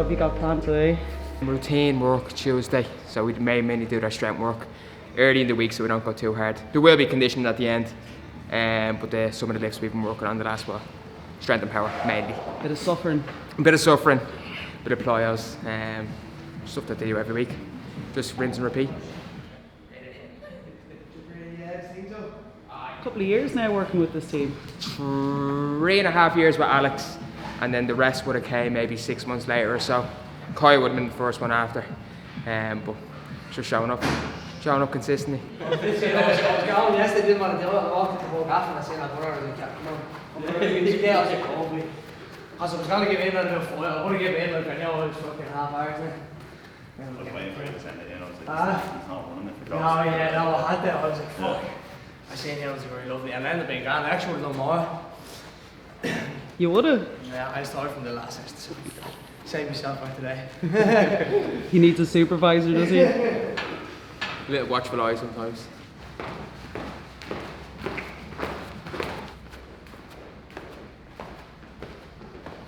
what have you got planned today? Routine work Tuesday, so we mainly do our strength work early in the week so we don't go too hard. There will be conditioning at the end, but some of the lifts we've been working on the last while. Strength and power mainly. Bit of suffering. A bit of suffering, bit of plyos, stuff that they do every week. Just rinse and repeat. A couple of years now working with this team. 3.5 years with Alex, and then the rest would have came maybe 6 months later or so. Kai would have been the first one after, but just showing up consistently. I was going yesterday, didn't want to do it. I walked into the walk after and I said, I'll put her in the cap. Come on. I was like, oh, me. Because I was going to give in on the foil. I want to give in, like I know it's fucking half hours now. I was waiting for him to send it in. I was like, it's not one of them. No, yeah, no, I had that. I was like, fuck. I seen him, it was very lovely. And then the big guy, I actually would have done more. You would have? Yeah, I started from the last session. Save myself for today. He needs a supervisor, does he? A little watchful eye sometimes.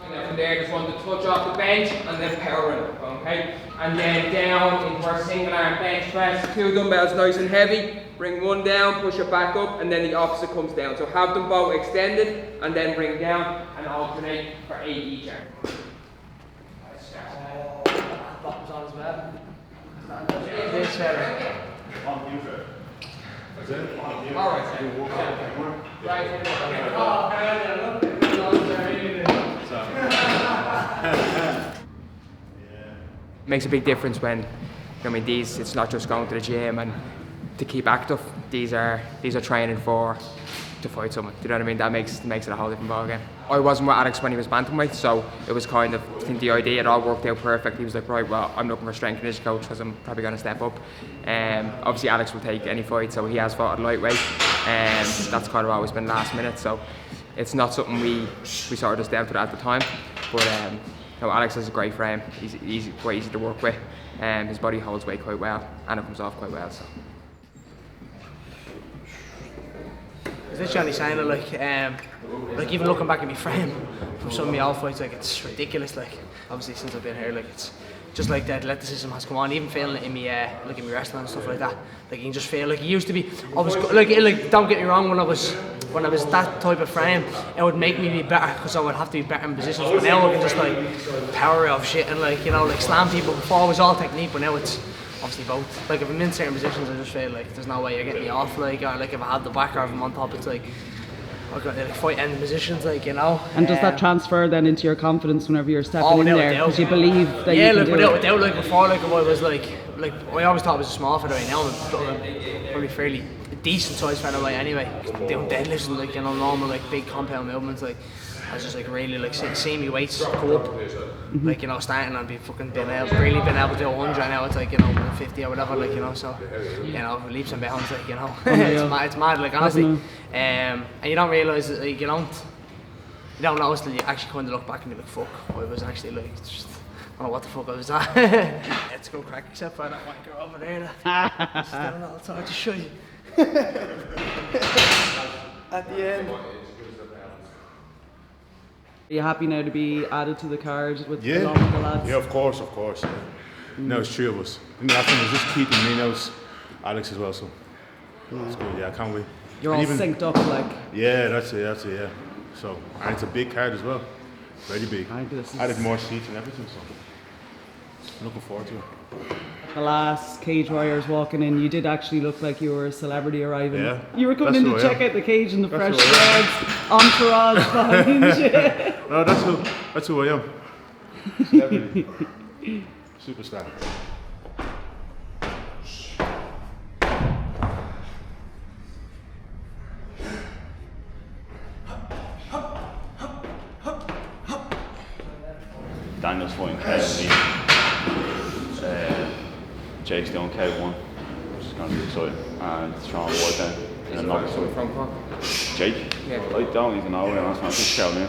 From there, just want to touch off the bench and then power it, okay? And then down into our single arm bench press. 2 dumbbells nice and heavy. Bring one down, push it back up, and then the opposite comes down. So have them both extended and then bring down and alternate for 8 each arm. Bottoms on as well. This better. Alright, makes a big difference when, I mean, it's not just going to the gym and to keep active. These are training to fight someone. Do you know what I mean? That makes it a whole different ballgame. I wasn't with Alex when he was bantamweight, so it was kind of, I think the idea, it all worked out perfect. He was like, right, well, I'm looking for a strength and conditioning coach because I'm probably going to step up. Obviously Alex will take any fight, so he has fought at lightweight. That's kind of always been last minute, so it's not something we sort of just doubted at the time. But no, Alex has a great frame. He's quite easy to work with. His body holds weight quite well, and it comes off quite well. So. It's literally saying that, like even looking back at my frame from some of my old fights, like it's ridiculous. Like obviously since I've been here, like it's just like the athleticism has come on. Even feeling it in me, like in my wrestling and stuff like that. Like you can just feel like it used to be. I was like don't get me wrong, when I was that type of frame, it would make me be better because I would have to be better in positions. But now I can just like power off shit and like like slam people. Before it was all technique, but now it's obviously both. Like if I'm in certain positions, I just feel like there's no way you're getting me off. Like or like if I have the back or if I'm on top, it's like I've got to like fight ending positions, like And does that transfer then into your confidence whenever you're stepping in there? Because you believe that you can do it? Without like before, like if I was like I always thought I was a small featherweight. Now I'm probably fairly decent sized featherweight anyway. Doing deadlifts and like normal like big compound movements, like I was just like really like seeing me weights go up, like starting and been able to do 100. Now it's like 50 or whatever, like so leaps and bounds, like it's mad, like honestly, and you don't realise that, like you don't notice till you actually kind of look back and you're like, fuck, I was actually like just, I don't know what the fuck I was at. It's go crack except for that wanker over there. Still not, it's hard to show you. At the end. Are you happy now to be added to the card with the lads? Yeah, of course. Yeah. No, it's 3 of us. And the last one was just Keith and me, now it's Alex as well, so it's good, yeah, I can't wait. You're all synced up, like? Yeah, that's it, yeah. So, and it's a big card as well, very big. Added more seats and everything, so I'm looking forward to it. The last cage warriors walking in, you did actually look like you were a celebrity arriving. Yeah. You were coming in to check out the cage and the fresh threads, entourage behind you. No, that's who I am. Celebrity. Superstar. Daniel's fighting Keogh. Jake's doing K1, which is going to be exciting, and Sean Ward then in another fight. Jake? Yeah. I don't even know, I think it's Shaolin.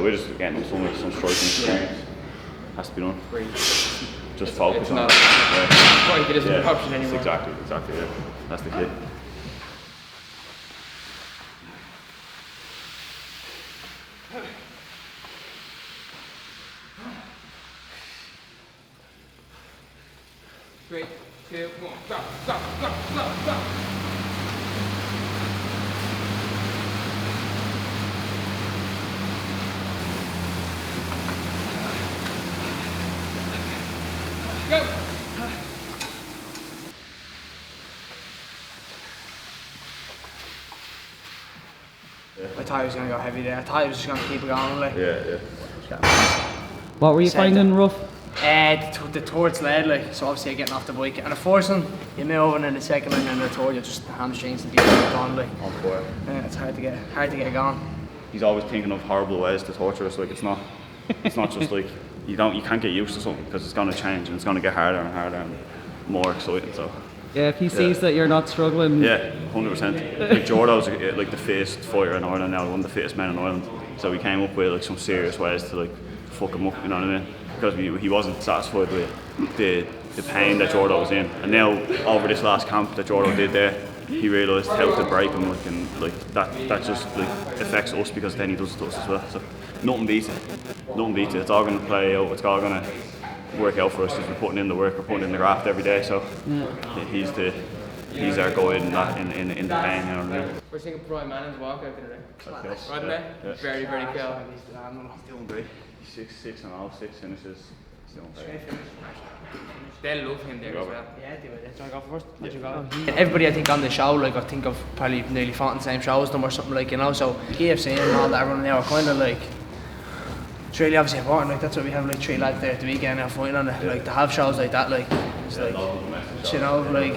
We're just getting some striking experience. Has to be done. Just focus on it. It isn't an option anymore. Exactly, yeah. That's the key. 3, 2, 1, go, go, go, go, go. Go. I thought he was going to go heavy there. I thought he was just going to keep it going. Like. What were you finding rough? The third sled, like, so obviously you're getting off the bike. And the first one, you move, and then the second one, and the third, you're just hamstrings and people gone, like. On fire. Yeah, it's hard to get going. He's always thinking of horrible ways to torture us. Like it's not just like you can't get used to something because it's going to change and it's going to get harder and harder and more exciting. So. Yeah, if he sees that you're not struggling. Yeah, 100%. Like Jordo's like the fittest fighter in Ireland now, one of the fittest men in Ireland. So we came up with like some serious ways to like fuck him up, you know what I mean? Because he wasn't satisfied with the pain that Jordo was in. And now over this last camp that Jordo did there, he realised how to break him, like, and like that just like affects us because then he does it to us as well. So nothing beats it. Nothing beats it. It's all going to play out. It's all going to work out for us if we're putting in the work, we're putting in the graft every day. So he's our guide in that in the pain, you know what I mean? We're seeing Brian Manning's walk out today. Yes. Wasn't it? Yeah. Very, very cool. He's doing great. 6 and all, 6 finishes. He's doing great. They'll love him there as well. Yeah, do you want to go first? Everybody I think on the show, like I think I've probably nearly fought in the same show as them or something, like, you know, so KFC and all that running now are kind of like, it's really obviously important, like that's why we have like 3 lads there at the weekend now fighting on it, like to have shows like that, like, it's like, you know, like,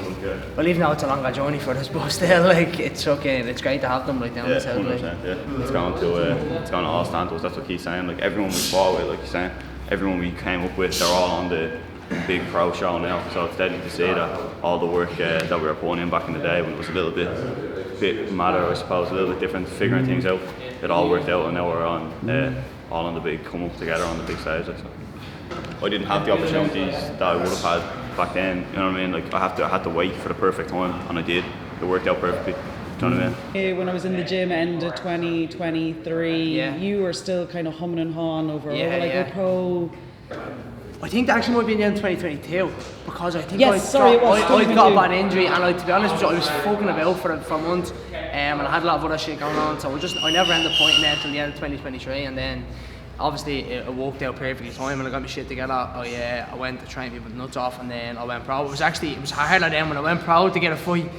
well even though it's a longer journey for us, but still, like, it's okay, it's great to have them like down this hill, like. Yeah, it's going to all stand to us, that's what he's saying, like everyone we fought with, like he's saying, everyone we came up with, they're all on the big pro show now, so it's deadly to see that all the work that we were putting in back in the day when it was a little bit madder, I suppose, a little bit different, figuring things out, it all worked out and now we're on all on the big, come up together on the big stage. Like, so. I didn't have the opportunities that I would have had back then, you know what I mean? Like I had to wait for the perfect time and I did. It worked out perfectly. Do you know what I mean? When I was in the gym end of 2023, you were still kind of humming and hawing over a pro. I think that actually might be in the end of 2022 because I think I got a bad injury and to be honest with you, I was fucking about for months and I had a lot of other shit going on, so I never ended up pointing there until the end of 2023, and then obviously it worked out perfectly fine when I got my shit together. I went to train people nuts off and then I went pro. It was hard like then when I went pro to get a fight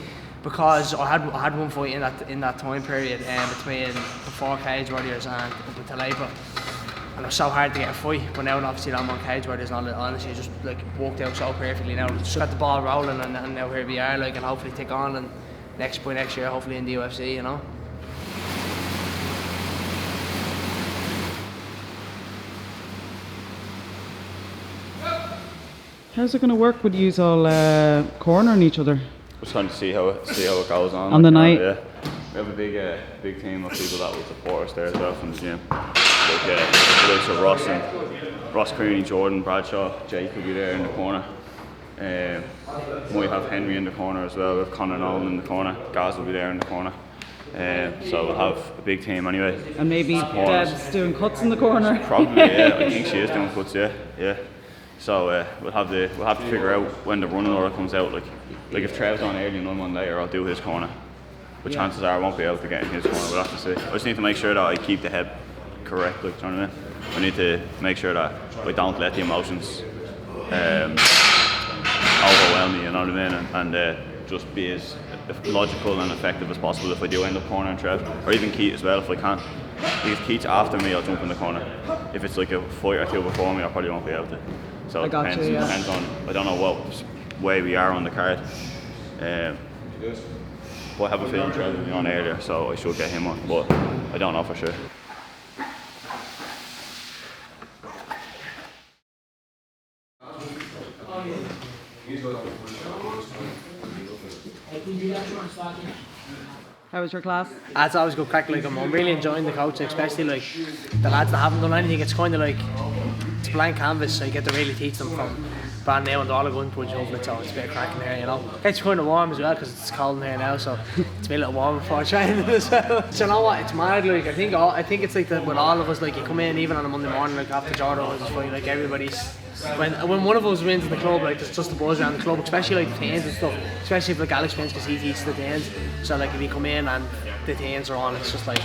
because I had one fight in that time period between the 4 Cage Warriors and up until April. And it was so hard to get a fight, but now obviously I'm on Cage Warriors and honestly it just like worked out so perfectly now. Just got the ball rolling and now here we are, like, and hopefully take on and next year hopefully in the UFC, you know. How's it going to work with you all cornering each other? Just trying to see how it goes on. On the night? Yeah. We have a big team of people that will support us there as well from the gym. Like the likes of Ross Creaney, Jordan, Bradshaw, Jake will be there in the corner. Might have Henry in the corner as well. We have Conor Nolan in the corner. Gaz will be there in the corner. So we'll have a big team anyway. And maybe Deb's doing cuts in the corner. Probably, yeah. I think she is doing cuts, yeah. So we'll have to figure out when the running order comes out. Like if Trev's on early and I'm on later, I'll do his corner. But chances are I won't be able to get in his corner. We'll have to see. I just need to make sure that I keep the head correct. Like, do you know what I mean? I need to make sure that I don't let the emotions overwhelm me. You know what I mean? And just be as logical and effective as possible if I do end up cornering Trev, or even Keith as well if I can. If Keith's after me, I'll jump in the corner. If it's like a fight or two before me, I probably won't be able to. So it depends on, I don't know what way we are on the card. But I have a feeling Trev will be on earlier, so I should get him on, but I don't know for sure. How was your class? That's always good crack. Like I'm really enjoying the coaching, especially like the lads that haven't done anything. It's kind of like it's blank canvas, so you get to really teach them brand new and all the gun punch over it, so it's a bit of crack in here, you know. It's kind of warm as well because it's cold in here now, so it's been a little warm before training as well. So you know what, it's mad, like I think it's like that with all of us, like you come in even on a Monday morning, like after Jordan was just like everybody's, when one of us wins in the club, like there's just a buzz around the club, especially like the teens and stuff, especially if like Alex wins because he teaches the teens, so like if you come in and the teens are on, it's just like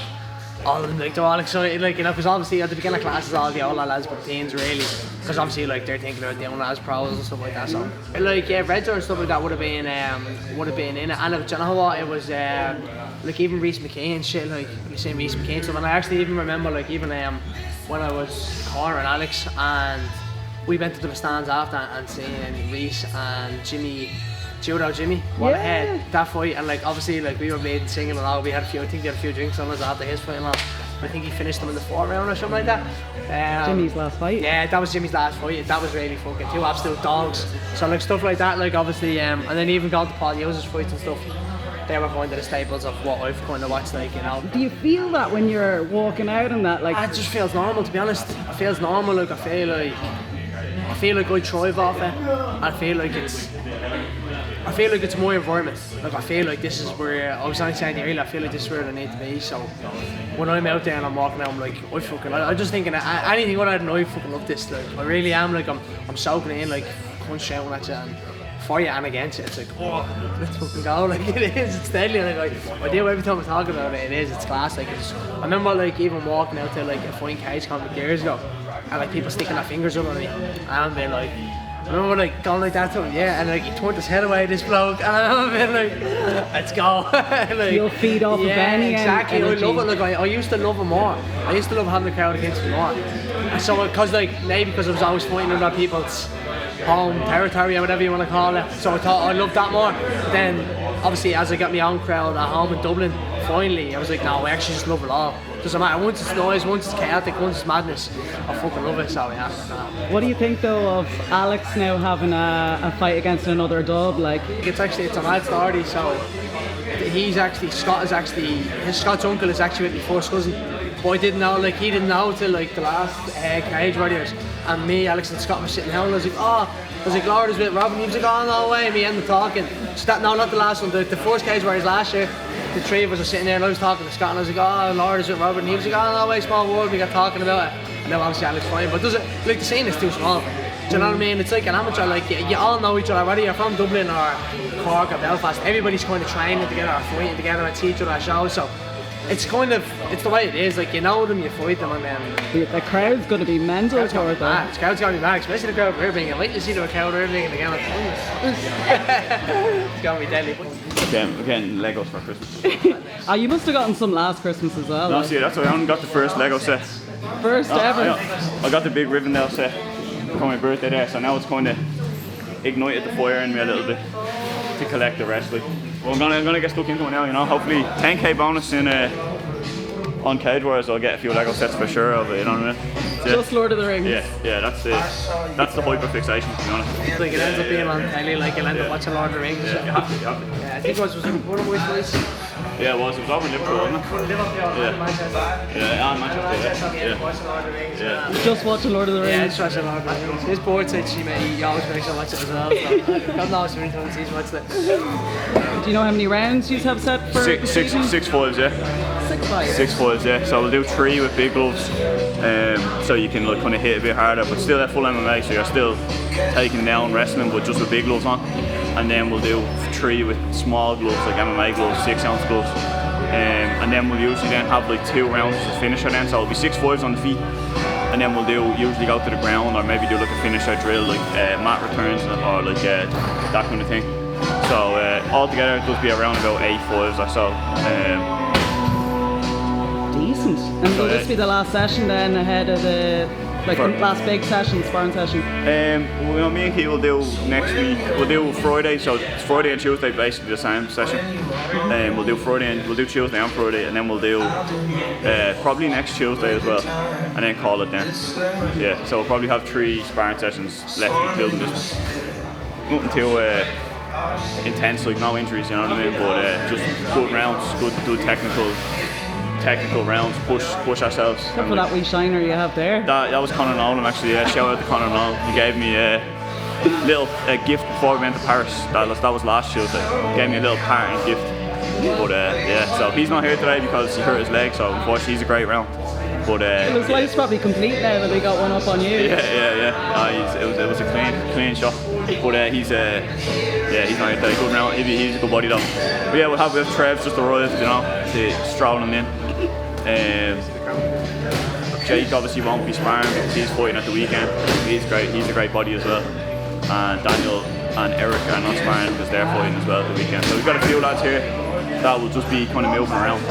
all of them, like they're all excited, like, you know, because obviously at the beginning of classes all the older lads, but the teens really, because obviously like they're thinking about doing as pros and stuff like that, so like Red Zone and stuff like that would have been in it, and do you know what, it was like even Reece McKay and shit, like you saying Reece McKay and stuff, and I actually even remember like even when I was cornering Alex and we went to the stands after and seeing Reece and Jimmy won ahead that fight, and like obviously like we were bleeding, singing and all, we had I think we had a few drinks on us after his fight and all. I think he finished them in the 4th round or something like that. Jimmy's last fight? Yeah, that was Jimmy's last fight. That was really fucking 2 absolute dogs. So like stuff like that, like obviously, and then even got to Paul Hughes' fights and stuff. They were kind of the staples of what I've kind of watched, like, you know. Do you feel that when you're walking out and that, like? It just feels normal, to be honest. It feels normal, like I feel like I thrive off it. I feel like it's my environment. Like I feel like this is where I was only saying earlier. I feel like this is where I need to be. So when I'm out there and I'm walking out, I'm like, I'm just thinking anything other than I fucking love this. Like I really am. Like I'm soaking in, like I'm shouting at you and for you and against you. It's like, oh, let's fucking go. Like it is. It's deadly. Like I do every time I talk about it. It is. It's class. Like I remember like even walking out to like a fine cage conflict years ago, and like people sticking their fingers up on me, and they're like. I remember like going like that to him, and like he turned his head away, this bloke, and I remember being like, let's go. Like, you'll feed off of any exactly. energy. I love it. Like I used to love it more. I used to love having the crowd against me more. And so because because I was always fighting in other people's home territory or whatever you want to call it. So I thought I loved that more. Then obviously as I got my own crowd at home in Dublin, finally I was like, no, I actually just love it all. Doesn't matter, once it's noise, once it's chaotic, once it's madness, I fucking love it, so yeah. What do you think though of Alex now having a fight against another dub? Like, it's a mad story, so Scott's uncle is actually my first cousin, but I didn't know, like he didn't know till like the last Cage Warriors, and me, Alex and Scott were sitting down and I was like, Lord is with Robin, he was like, oh no way, me ended up talking. So that, no, not the last one, the first Cage Warriors last year. The 3 of us were sitting there and I was talking to Scott and I was like, oh Lord is with Robert, and he was like, oh no way, small world, we got talking about it. And now obviously Alex fine, but does it, like the scene is too small. Do you know what I mean? It's like an amateur, like you all know each other, whether you're from Dublin or Cork or Belfast, everybody's kind of training together or fighting together and see each other at shows, so it's the way it is, like you know them, you fight them, and then the crowd's going to be mental toward that. The crowd's going to be mad, especially the crowd we're being. I like to see the crowd we're being again. It's going to be deadly. We're getting Legos for Christmas. Oh, you must have gotten some last Christmas as well. No, see, that's why I only got the first Lego set. First ever. I got the big Rivendell set for my birthday there, so now it's kind of ignited the fire in me a little bit to collect the rest. Like, well, I'm gonna get stuck into it now, you know. Hopefully, 10k bonus in on Cage Warriors, I'll get a few Lego sets for sure of it, you know what I mean? Yeah. Just Lord of the Rings. Yeah, that's the hyper fixation, to be honest. Like it ends up being on telly, like you'll end up watching Lord of the Rings. Yeah, you have to. Yeah, I think it was one of my choices. Yeah, it was over in Liverpool, wasn't it? Yeah, on Manchester. Yeah. Just watching Lord of the Rings. Yeah, just watching Lord of the Rings. His board said he always makes him watch it as well. So God knows how many times he's watched it. Do you know how many rounds you have set for six fives, yeah. 6 fives. 6 fives, yeah. So we'll do 3 with big gloves, so you can like kind of hit a bit harder, but still at full MMA, so you're still taking down wrestling, but just with big gloves on. And then we'll do 3 with small gloves, like MMA gloves, 6-ounce gloves. And then we'll usually then have like 2 rounds to finisher then, so it'll be 6 fives on the feet. And then we'll usually go to the ground or maybe do like a finisher drill, like mat returns or like that kind of thing. So altogether it does be around about 8 fives or so. Decent. And will this be the last session then ahead of the last big session, sparring session? Well, me and Keogh will do next week. We'll do Friday, so it's Friday and Tuesday basically the same session. We'll do Tuesday and Friday, and then we'll do probably next Tuesday as well, and then call it then. Yeah, so we'll probably have 3 sparring sessions left including this one. Nothing too intense, like no injuries, you know what I mean, but just good rounds, good technical rounds, push ourselves. Except for that wee shiner you have there. That was Conor Nolan actually, yeah. Shout out to Conor Nolan. He gave me little gift before we went to Paris. That was last Tuesday. Gave me a little parting gift. But yeah, so he's not here today because he hurt his leg, so unfortunately he's a great round. But his life's probably complete now that he got one up on you. Yeah. It was a clean shot. But he's not here today. Good round. He's a good body though. But yeah, we'll have Trev just arrived, you know, to stroll him in. Jake obviously won't be sparring because he's fighting at the weekend. He's great. He's a great body as well. And Daniel and Eric are not sparring because they're fighting as well at the weekend. So we've got a few lads here that will just be kind of moving around.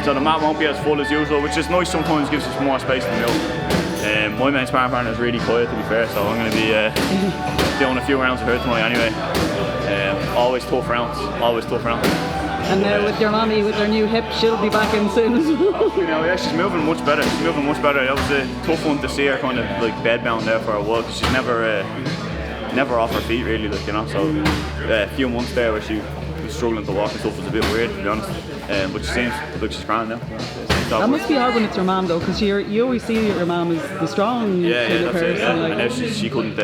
So the mat won't be as full as usual, which is nice sometimes, gives us more space to move. My main sparring partner is really quiet, to be fair, so I'm going to be doing a few rounds with her tonight anyway. Always tough rounds. And now with your mommy, with her new hip, she'll be back in soon as well. You know, yeah, she's moving much better. That was a tough one to see her kind of like bedbound there for a while, because she's never off her feet really, like, you know. So a few months there where she was struggling to walk and stuff was a bit weird, to be honest. But she seems like she's grand now. That must be hard when it's your mom though, because you always see your mom as the strong kind of person. Yeah. Like. And now she couldn't,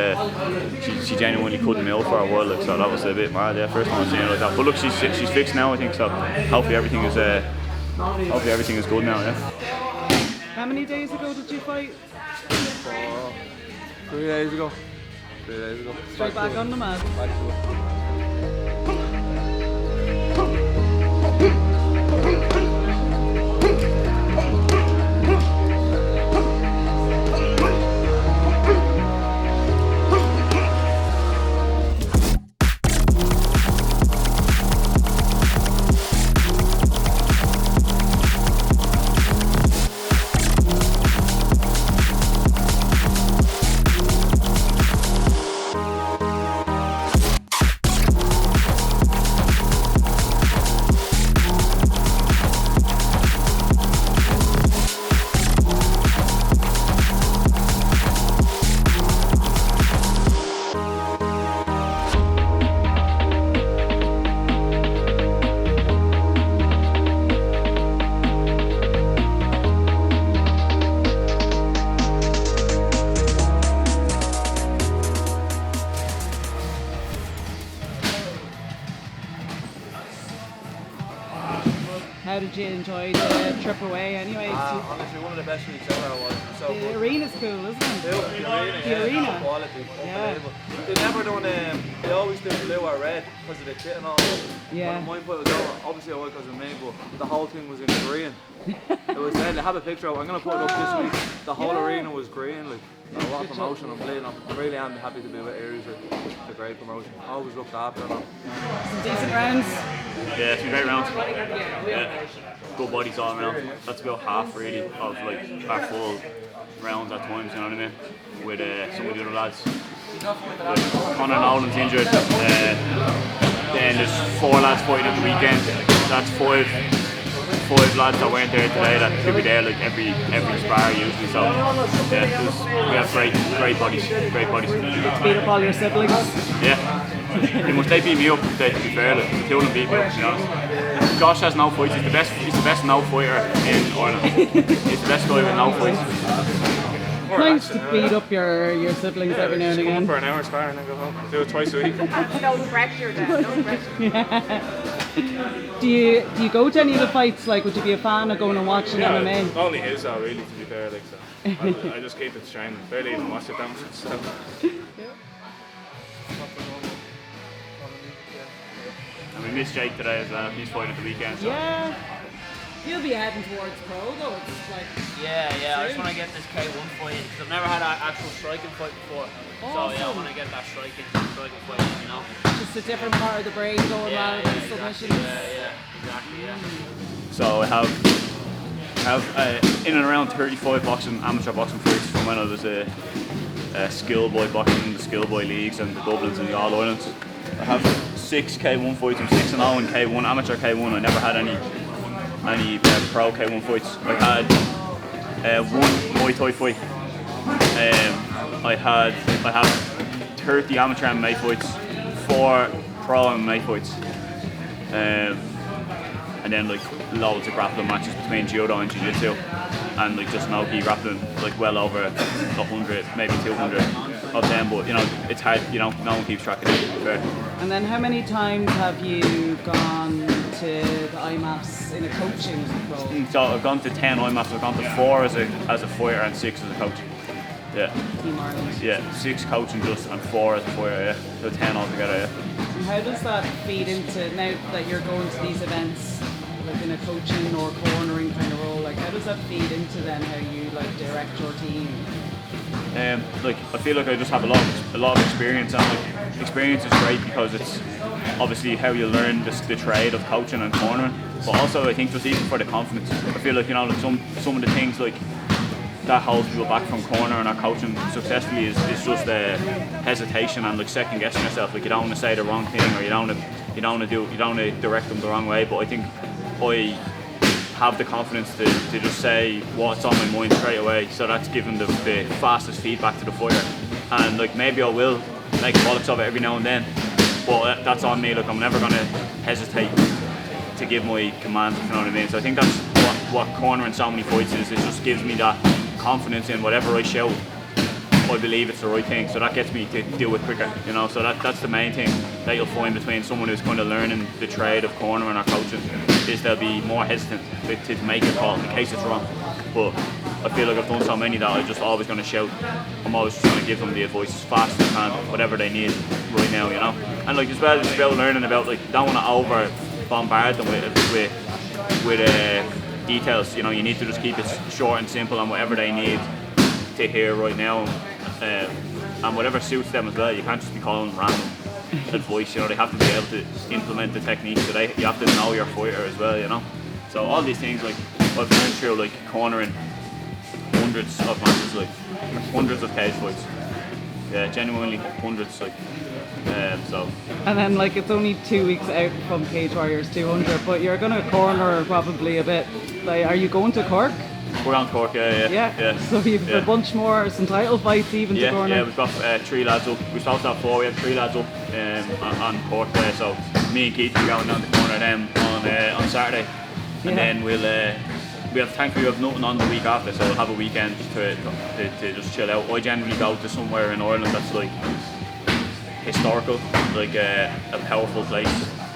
she genuinely couldn't move for a while, like, so that was a bit mad. Yeah, first time I've seen her like that. But look, she's fixed now, I think. So hopefully everything is good now. Yeah. How many days ago did you fight? 3 days ago. Straight back on the mat. How did you enjoy the trip away anyway? Honestly, one of the best weeks ever I was. So the good. arena's cool, isn't it? The arena. Quality, unbelievable. They never done, they always do blue or red because of the kit and all that. Yeah. Mine put was on, obviously I because of me, but the whole thing was in green. It was red. They have a picture of it. I'm going to put it up this week. The whole arena was green. Like, a lot of promotion. I'm really happy to be with Aries. It's a great promotion. Always looked after them. Some decent rounds. Yeah, it's been great rounds. Yeah, good bodies all around. That's about half really of like our full rounds at times. You know what I mean? With some of the other lads. Like, Conor Nolan's injured. Then there's 4 lads fighting at the weekend. That's five lads that weren't there today that could be there like every spar usually. So yeah, we have great bodies. Beat up all your siblings. Yeah. They beat me up, to be fair. Like, the two of them beat me up, to be honest. Josh has no fights. He's the best no fighter in Ireland. He's the best guy with no fights. Nice to beat up your siblings every now and again. For an hour spar and then go home. Do it twice a week. No pressure then, no pressure. Yeah. Do you go to any of the fights? Like, would you be a fan of going and watching MMA? Only his though, really, to be fair. Like, so I just keep it straight. Barely even watch it that much. So. And we missed Jake today as well. He's fighting at the weekend. So. Yeah. You'll be heading towards pro though. It's like Yeah, I just want to get this K1 fight in because I've never had an actual striking fight before. So yeah, I want to get that striking fight in, you know. Just a different part of the brain going rather than submissions. Yeah, exactly, yeah. So I have in and around 35 amateur boxing fights from when I was a schoolboy boxing in the schoolboy leagues and the Dublins and the All Irelands. I have 6 K1 fights. I'm 6-0 in K1, amateur K1. I never had any pro K1 fights. I had 1 Muay Thai fight. I have 30 amateur MMA fights, 4 pro MMA fights, and then like loads of grappling matches between judo and jiu-jitsu, and like just no-gi grappling, like well over 100, maybe 200. of them, but you know, it's hard, you know, no one keeps track of it. Fair. And then how many times have you gone to the IMAFs in a coaching role? So I've gone to 10 IMAFs, I've gone to 4 as a fighter and 6 as a coach. Yeah. Team Ireland. Yeah, 6 coaching just and 4 as a fighter, yeah. So 10 altogether, yeah. And how does that feed into, now that you're going to these events, like in a coaching or cornering kind of role, like how does that feed into then how you like direct your team? Like I feel like I just have a lot of experience, and like experience is great because it's obviously how you learn the trade of coaching and cornering, but also I think just even for the confidence, I feel like, you know, like some of the things like that holds people back from cornering or coaching successfully is just hesitation and like second guessing yourself. Like you don't want to say the wrong thing, or you don't want to direct them the wrong way. But I think I have the confidence to just say what's on my mind straight away. So that's giving the fastest feedback to the fighter. And like maybe I will make bollocks of it every now and then, but that's on me. Like I'm never going to hesitate to give my commands, if you know what I mean. So I think that's what cornering so many fights is. It just gives me that confidence in whatever I shout, I believe it's the right thing, so that gets me to do it quicker, you know. So that's the main thing that you'll find between someone who's kind of learning the trade of cornering or coaching, is they'll be more hesitant to make a call in case it's wrong. But I feel like I've done so many that I'm just always going to shout. I'm always just going to give them the advice as fast as I can, whatever they need right now, you know. And like as well, it's about learning about, like, don't want to over bombard them with details. You know, you need to just keep it short and simple and whatever they need to hear right now, and whatever suits them as well. You can't just be calling random advice. You know, they have to be able to implement the technique, so you have to know your fighter as well, you know. So all these things, like I've learned through like cornering hundreds of matches, like hundreds of cage fights. Yeah, genuinely hundreds, like. So. And then like it's only 2 weeks out from Cage Warriors 200, but you're going to corner probably a bit. Like, are you going to Cork? We're on Cork, yeah. So you've a bunch more, some title fights even to corner. Yeah, we've got 3 lads up. We're supposed to have 4. We have 3 lads up on Cork there. So me and Keith are going down to corner them on Saturday, and then thankfully we have nothing on the week after, so we'll have a weekend to just chill out. I generally go to somewhere in Ireland that's like historical, like a powerful place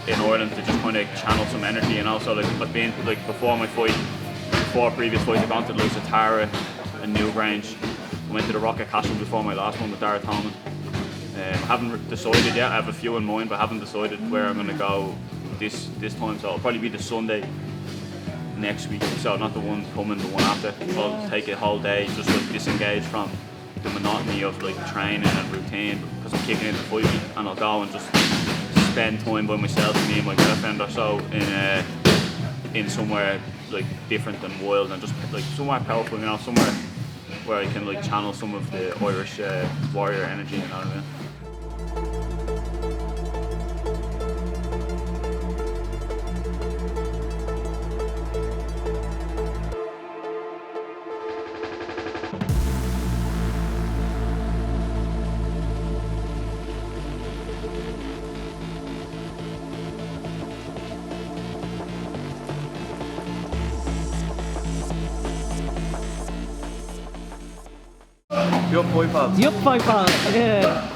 in Ireland to just kind of channel some energy. And also, like I've been, like before previous fights, I've gone to Lusitara and Newgrange. I went to the Rocket Castle before my last one with Dara Tallman. I haven't decided yet. I have a few in mind, but I haven't decided where I'm going to go this time. So it'll probably be the Sunday next week. So not the one coming, the one after. I'll take a whole day just like disengage from the monotony of like training and routine, because I'm kicking into fight week, and I'll go and just spend time by myself, me and my girlfriend or so, in somewhere like different and wild, and just like somewhere powerful, you know, somewhere where I can like channel some of the Irish warrior energy, you know what I mean. Yup, Fightpals. Yup, Fightpals, yeah.